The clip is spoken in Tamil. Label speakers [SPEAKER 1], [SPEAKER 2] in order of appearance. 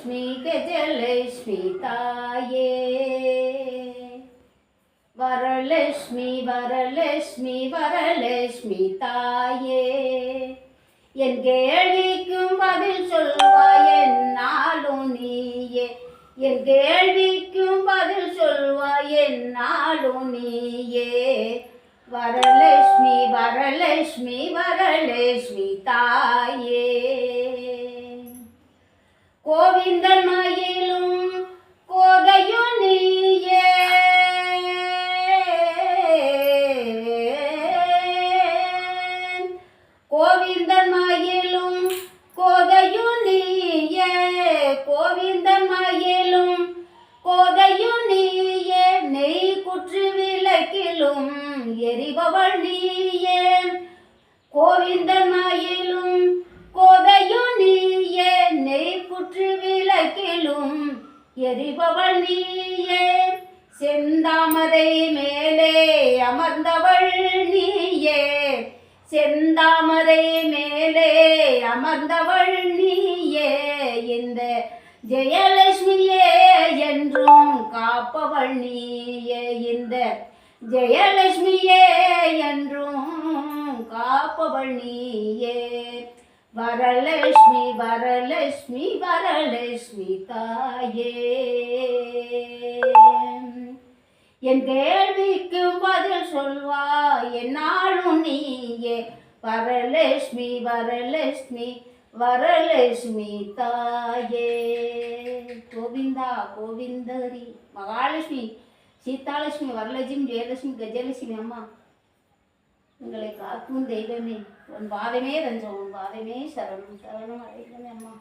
[SPEAKER 1] வரலட்சுமி கஜலட்சுமி தாயே வரலட்சுமி வரலட்சுமி வரலட்சுமி தாயே என் கேள்விக்கும் பதில் சொல்வாய் என்னாலும் நீயே என் கேள்விக்கும் பதில் சொல்வாய் என்னாலும் நீயே வரலட்சுமி வரலட்சுமி வரலட்சுமி தாயே கோவிந்தன் மயிலும் கோதையும் நீயே கோவிந்தன் மயிலும் கோதையும் நீயே கோவிந்தன் மயிலும் கோதையும் நீயே நெய் குற்று விளக்கிலும் எரிபவள் நீயே கோவிந்தன் மயிலும் கோதையும் நீயே நெய் குற்று விளக்கிலும் எரிபவள் நீயே செந்தாமரை மேலே அமர்ந்தவள் நீயே செந்தாமரை மேலே அமர்ந்தவள் நீயே இந்த ஜெயலட்சுமியே என்றும் காப்பவள் நீயே இந்த ஜெயலட்சுமியே என்றும் காப்பவள் நீயே வரலட்சுமி வரலட்சுமி வரலட்சுமி தாயே என் கேள்விக்கு பதில் சொல்வாய் என்னாலும் நீயே வரலட்சுமி வரலட்சுமி வரலட்சுமி தாயே கோவிந்தா கோவிந்தரி மகாலட்சுமி சீதாலட்சுமி வரலட்சுமி ஜெயலட்சுமி கஜலட்சுமி அம்மா எங்களை காக்கும் தெய்வமே உன் பாதமே ரஞ்சம் உன் பாதமே சரணம் சரணம் அழைக்கமே அம்மா